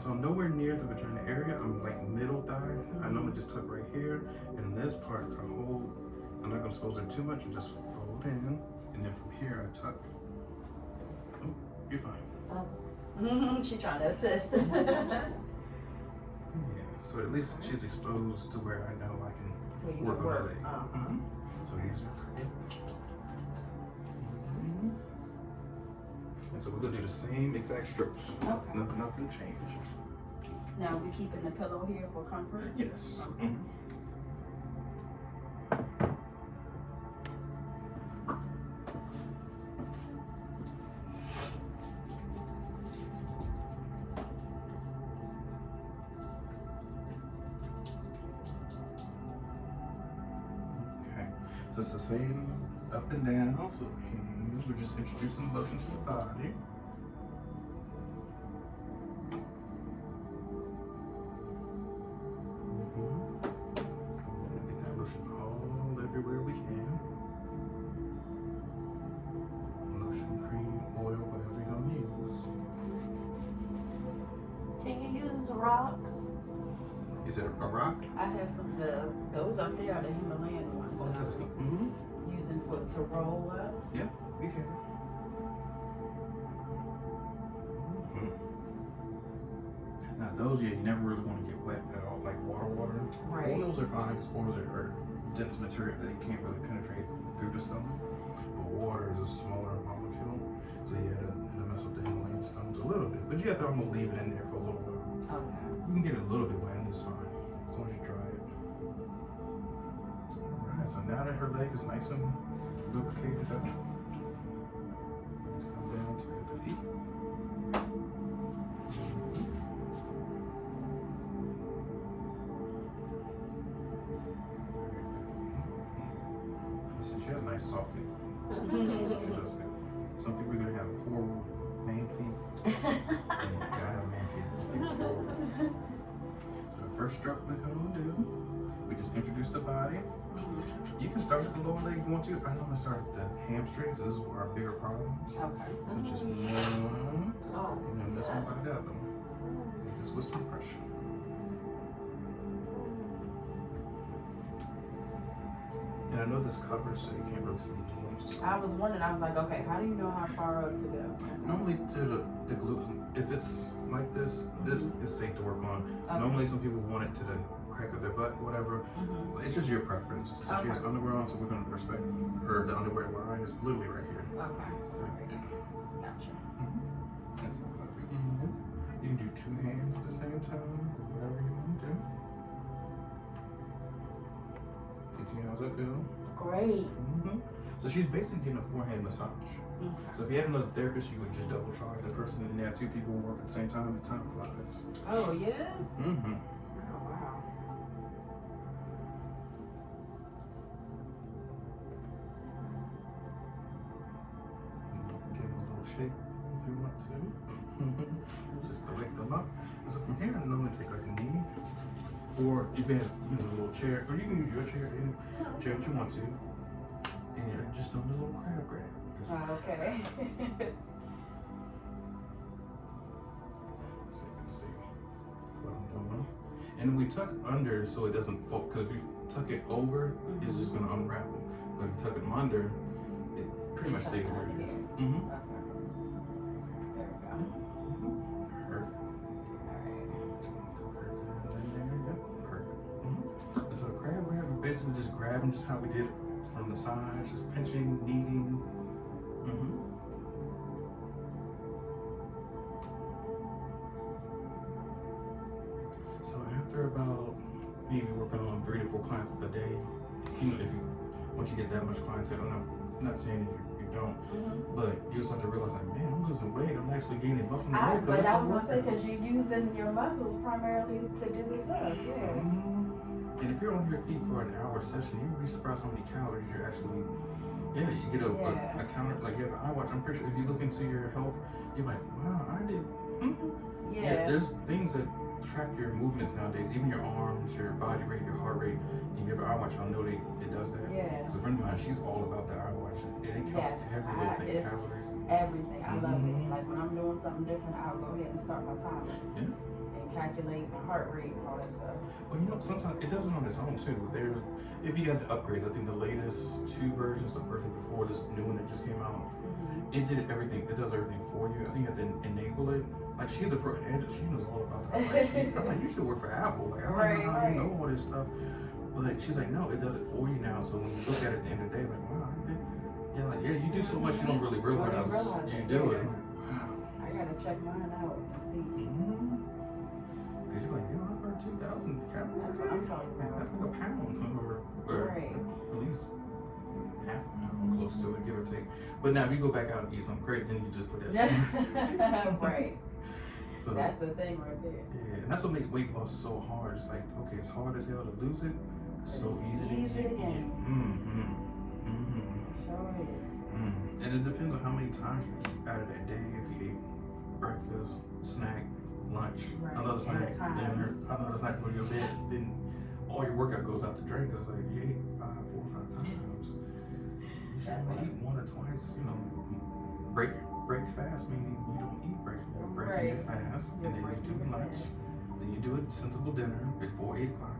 And so I'm nowhere near the vagina area. I'm like middle thigh. I normally just tuck right here. And this part I hold. I'm not gonna expose it too much and just fold in. And then from here I tuck. Oh, you're fine. She trying to assist. Yeah, so at least she's exposed to where I know I can work on her leg. So use your And so we're gonna do the same exact strokes. Okay. Nothing changed. Now we're keeping the pillow here for comfort? Yes. Okay. So it's the same up and down. So hands, we're just introducing lotion to the body. Get that lotion all everywhere we can. Lotion, cream, oil, whatever you're gonna use. Can you use rocks? Is it a rock? I have some those up there are the Himalayan ones that I was using to roll up. Yeah, you can. Now those, yeah, you never really want to get wet at all, like water. Right. Oils are fine because oils are dense material that you can't really penetrate through the stomach. But water is a smaller molecule, so yeah, it'll mess up the Himalayan stones a little bit. But you have to almost leave it in there for a little while. Okay. You can get it a little bit wet and it's fine, as long as you dry it. Alright, so now that her leg is nice and lubricated up, come down to the feet. Since you have nice soft feet, she does good. Some people are gonna have horrible man feet. And I have man feet. So the first stroke we're gonna do, we just introduce the body. You can start with the lower leg if you want to. I normally start at the hamstrings. This is our bigger problems. Okay. So just one, and then this one by the other. And just with some pressure. And I know this covers, so you can't really see the joints. I was wondering, I was like, okay, how do you know how far up to go? Normally to the gluten, if it's like this, this is safe to work on. Okay. Normally some people want it to the crack of their butt, whatever. It's just your preference. So she has underwear on, so we're gonna respect her. The underwear line is literally right here. Okay. So, yeah. Gotcha. That's perfect. You can do two hands at the same time, or whatever you want to do. How's that feel? Great. So she's basically getting a forehand massage. So if you had another therapist, you would just double charge the person, and you have two people work at the same time, and time flies. Oh, yeah? Mm-hmm. Oh, wow. Give them a little shake if you want to. Just to wake them up. So from here, I normally take like a knee, or if you have a little chair, or you can use your chair, any chair that you want to, and you're just doing a little crab grab. Oh, okay. So you can see what I'm doing. And we tuck under so it doesn't fall, because if you tuck it over, it's just going to unravel. But if you tuck it under, it pretty much stays where it is. Okay. There we go. Perfect. Perfect. So crab grab, we're basically just grabbing just how we did it from the side, just pinching, kneading. So after about maybe working on 3 to 4 clients a day, once you get that much clientele, I'm not saying that you don't, but you start to realize like, man, I'm losing weight, I'm actually gaining muscle. But I was gonna say, because you're using your muscles primarily to do the stuff, And if you're on your feet for an hour session, you'd be surprised how many calories you're actually. You get a counter, like you have an iWatch. I'm pretty sure if you look into your health, you're like, wow, I did. There's things that track your movements nowadays, even your arms, your body rate, your heart rate. And you have an iWatch, I know it does that. Because a friend of mine, she's all about the iWatch. And it counts every little thing, calories. Everything. I love it. Like when I'm doing something different, I'll go ahead and start my timer. calculate my heart rate, all that stuff. Well, you know, sometimes it does it on its own too. There's, if you got the upgrades, I think the latest 2 versions, the version before this new one that just came out, it did everything. It does everything for you. I think you have to enable it. Like, she's a pro, and she knows all about that. Like, I'm like, you should work for Apple. Like, I don't know how you know all this stuff. But she's like, no, it does it for you now. So when you look at it at the end of the day, like, wow, you do so much you don't really realize you do it. I gotta check mine out to see. Because you're like, I heard 2,000 calories a day. I'm talking about. That's like a pound, or at least half a pound, close to it, give or take. But now if you go back out and eat something great, then you just put that. Right. So that's the thing right there. Yeah, and that's what makes weight loss so hard. It's like, okay, it's hard as hell to lose it. It's so easy to gain. Sure is. And it depends on how many times you eat out of that day. If you eat breakfast, snack, lunch, another snack, dinner, another snack for your bed, then all your workout goes out the drain. Because like you ate 4 or 5 times. You should only eat 1 or twice. You know, break fast, meaning you don't eat breakfast. You're breaking your fast, and then you do lunch. Then you do a sensible dinner before 8 o'clock.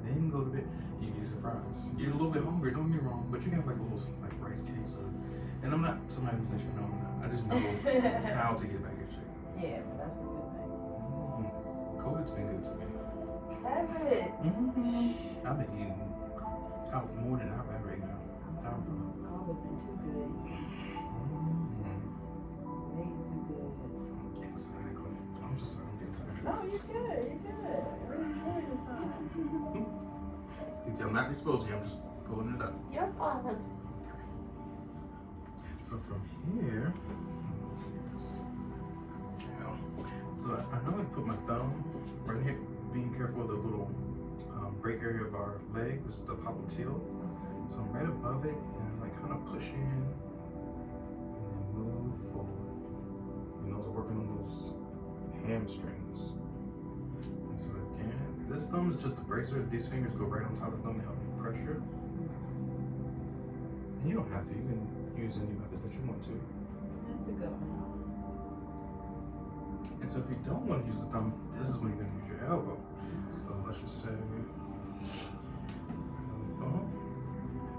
Then go to bed. You'd be surprised. You're a little bit hungry, don't get me wrong, but you can have like a little like rice cakes. And I'm not somebody who's just I just know how to get back in shape. Yeah, but that's a good thing. COVID's been good to me. Has it? I've been eating out more than I've ever eaten out. COVID been too good. Way too good. Exactly. I'm just I'm getting tired. No, you're good. You're good. We're enjoying this time. See, I'm not exposing you. I'm just pulling it up. You're fine. So from here, so I normally put my thumb right here, being careful of the little break area of our leg, which is the popliteal. So I'm right above it, and like kind of push in, and then move forward. And those are working on those hamstrings. And so again, this thumb is just the bracer. These fingers go right on top of the thumb to help you pressure. And you don't have to. You can use any method that you want to. That's a good one. And so if you don't want to use the thumb, this is when you're going to use your elbow. So let's just say, elbow.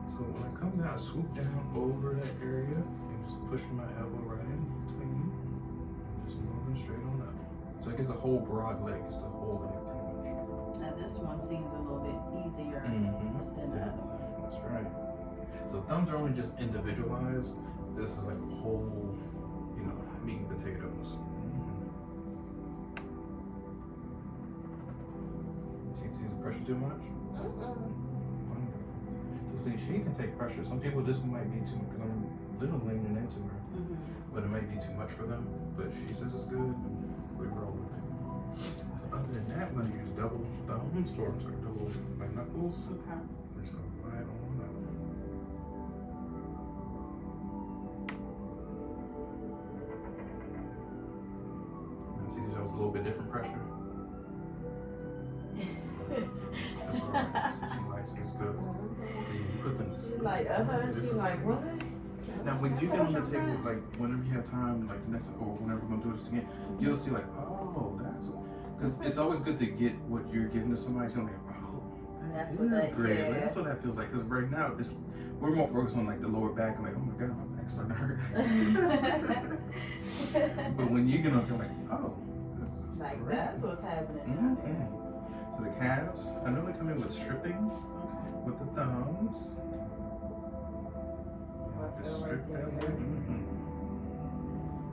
So when I come down, I swoop down over that area and just push my elbow right in between, and just moving straight on up. So it gets the whole broad leg, it's the whole leg pretty much. Now this one seems a little bit easier than the other one. That's right. So thumbs are only just individualized. This is like a whole, meat and potatoes. See the pressure too much? So see, she can take pressure. Some people, this might be too much, because I'm a little leaning into her. But it might be too much for them. But she says it's good, and we roll with it. So other than that, I'm going to use double thumbs, or I'm sorry, double my knuckles. Okay. I'm just going to glide on up. And see, that was a little bit different pressure. That's all right. So she likes it, it's good. See, you put them. She's like, she's like, what? Now, when you get on the table, like whenever you have time, like next or whenever we're gonna do this again, you'll see like, oh, that's because it's always good to get what you're giving to somebody. So I'm like, oh, that is great. Yeah. Like, that's what that feels like. Because right now, we're more focused on like the lower back. Like, oh my god, my back's starting to hurt. But when you get on the table, like, oh, this is like great. that's what's happening. So the calves, I normally come in with stripping with the thumbs. Just strip that leg.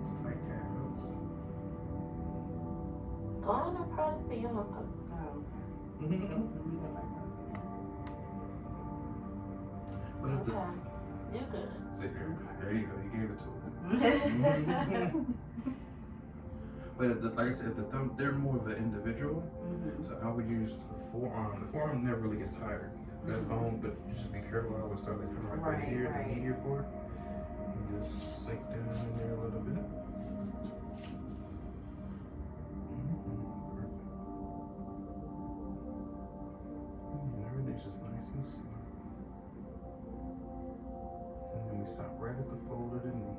It's tight calves. Go on and press beyond. But if the, you're good. See, there you go. You gave it to her. But if like I said, if the thumb, they're more of an individual. So I would use the forearm. The forearm never really gets tired. That bone, but you just be careful. I would start like kind of right here, the medial part, and just sink down in there a little bit. And everything's just nice and slow. And then we stop right at the fold of the knee.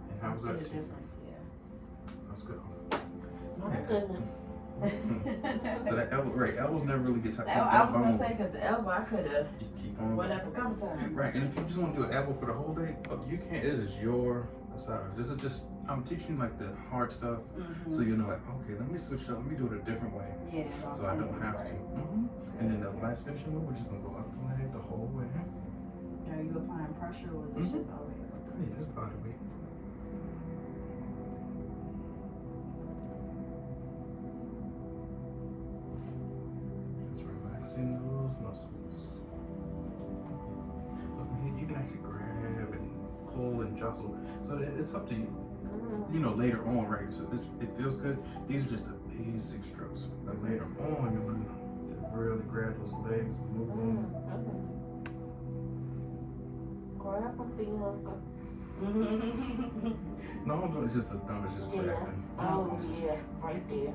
And how's that? Difference, yeah. That's good. goodness. So that elbow, right? Elbows never really get tight. I was gonna say because the elbow I could have You keep on. went up a couple times. Right, and if you just want to do an elbow for the whole day, you can't. It is your massage. This is just I'm teaching like the hard stuff, so you know, like okay, let me switch up. Let me do it a different way. Yeah. So I don't have to. And then the last finishing move, we're just gonna go up the leg the whole way. Are you applying pressure or is it just over here? Yeah, just body weight. Just relaxing those muscles. So from here, you can actually grab and pull and jostle. So it's up to you. You know, later on, right? So it feels good. These are just the basic strokes. But later on, you learn to really grab those legs, move them. Grab them, Bianca. No, no, it's just the thumb is just grabbing. Oh, yeah, right there.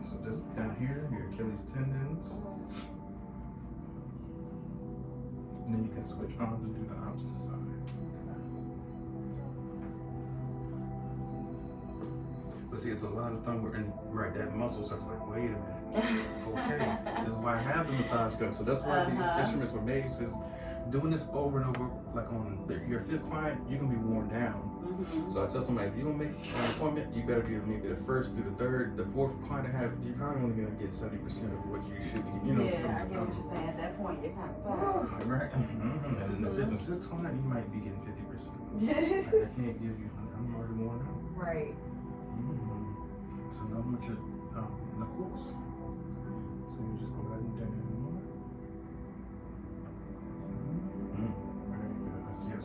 So just down here, your Achilles tendons. And then you can switch on to do the opposite side. But see, it's a lot of thumb, and right, that muscle starts like, wait a minute. Okay, this is why I have the massage gun. So that's why these instruments were made. Is doing this over and over, like on your fifth client, you can be worn down. So I tell somebody, if you don't make an appointment, you better do maybe the first through the third. The fourth client I have, you're probably only gonna get 70% of what you should be. You know, yeah, I get what you're saying. At that point, you're kind of tired. Right. And then the fifth and sixth client, you might be getting 50%. Like, I can't give you 100. I'm already worn out. Right. So now with your knuckles. So you just go ahead and down. Very good. I see it.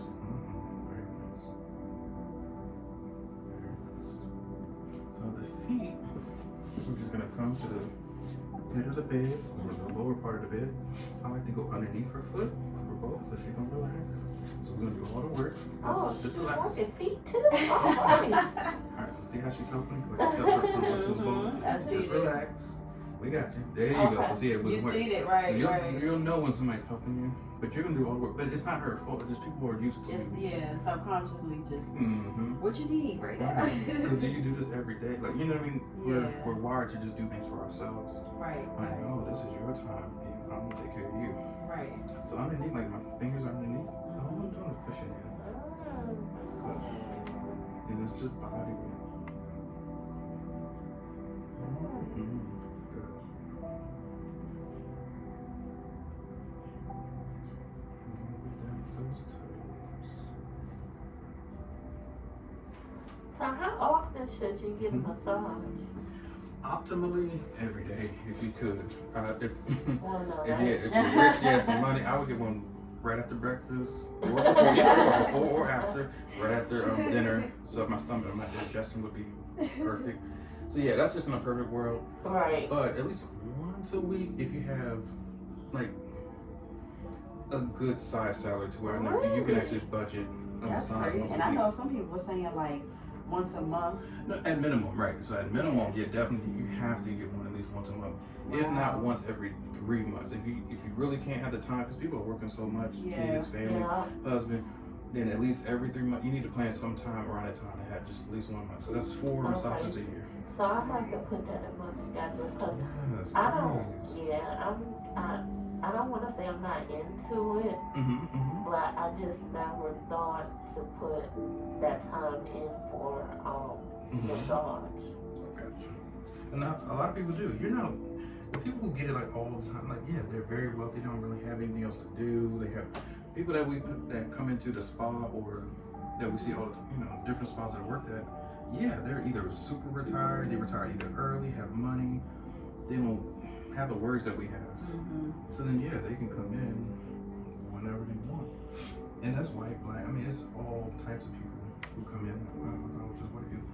Very nice. Very nice. So the feet, we're just gonna come to the head of the bed, or the lower part of the bed. I like to go underneath her foot for both, so she can relax. So we're gonna do all the work. Oh, just she's relax. working feet too? Alright. Alright, so see how she's helping? Like, I see just it. relax. We got you. There you go. So see it. You see it, right? So right. you'll know when somebody's helping you, but you're gonna do all the work. But it's not her fault. It's just people are used to. Just subconsciously, just what you need right now. Because do you do this every day? Like, you know what I mean? Yeah. We're wired to just do things for ourselves. Right. Like, no, this is your time. And I'm gonna take care of you. Right. So underneath, like my fingers are underneath. All I'm doing is pushing in. Push. And it's just body weight. Good. Down those toes. So how often should you get a massage? Optimally, every day, if you could. If Well, no, if you had some money, I would get one right after breakfast, or before or after, right after dinner. So if my stomach, my digestion would be perfect. So yeah, that's just in a perfect world. Right. But at least once a week, if you have like a good size salary to where I know you can actually budget a That's massage crazy. once And a I week. know some people were saying like once a month. No, at minimum, right? So at minimum, yeah, definitely you have to get one at least once a month, if not once every 3 months. If you really can't have the time, because people are working so much, kids, family, husband, then at least every 3 months you need to plan some time around that time to have just at least 1 month. So that's 4 massages a year. So I have to put that in my schedule because Yes, I don't. please. Yeah, I don't want to say I'm not into it, but I just never thought to put that time in for massage. Gotcha. And now, a lot of people do. You're not. The people who get it like all the time, like yeah, they're very wealthy. They don't really have anything else to do. They have people that come into the spa or that we see all the time, you know, different spas that work at. Yeah, they're either super retired, they retire either early, have money, they don't have the worries that we have. So then yeah, they can come in whenever they want. And that's white, black. I mean, it's all types of people who come in. Wow, I thought it was just white people.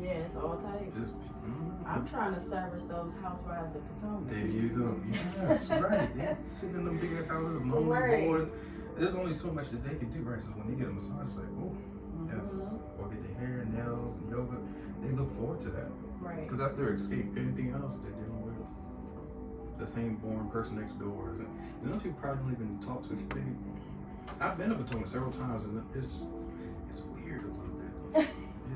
Yeah, it's all types. Just, I'm trying to service those housewives of Potomac. there you go. Yes, right. Yeah, sitting in them big ass houses, lonely, bored. There's only so much that they can do, right? So when they get a massage, it's like, oh, yes, or get their hair, nails, and yoga, they look forward to that. Right. Because that's their escape. Anything else, they're dealing with the same boring person next door. And those people probably don't even talk to each other. I've been to Potomac several times, and it's weird a little bit.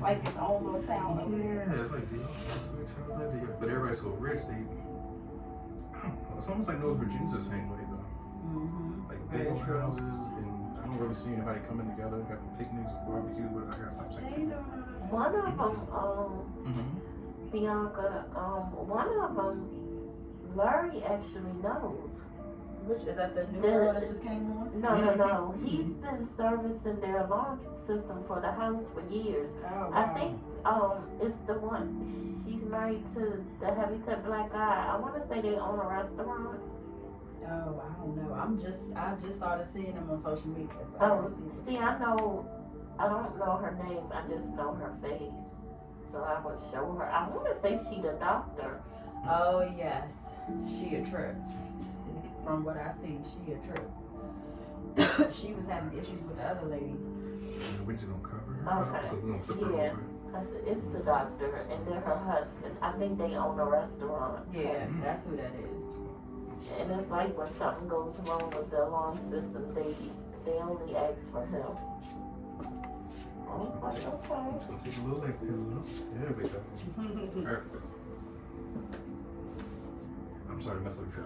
like its own little town. Yeah, it's like, do y'all talk to each other? But everybody's so rich, I don't know. It's almost like North Virginia's the same way, though. Mm-hmm. Like big old houses, and I don't really see anybody coming together, having picnics or barbecue, but I gotta stop saying that. One of them, Bianca, one of them, Larry actually knows. Which is that the new girl that just came on? No. He's been servicing their alarm system for the house for years. Oh, wow. I think it's the one she's married to the heavyset black guy. I want to say they own a restaurant. Oh, I don't know. I just started seeing them on social media. So See, I don't know her name. I just know her face. So I would show her. I want to say she the doctor. Oh yes, she a trip. From what I see, she a trip. She was having issues with the other lady. We're just gonna cover her. Okay. So we're gonna flip her Yeah. over. It's the doctor and then her husband. I think they own a restaurant. Yeah, that's who that is. And it's like when something goes wrong with the alarm system, they only ask for him. I was like, okay. Just gonna take a little leg pillow. There we go. Perfect. I'm sorry to mess up your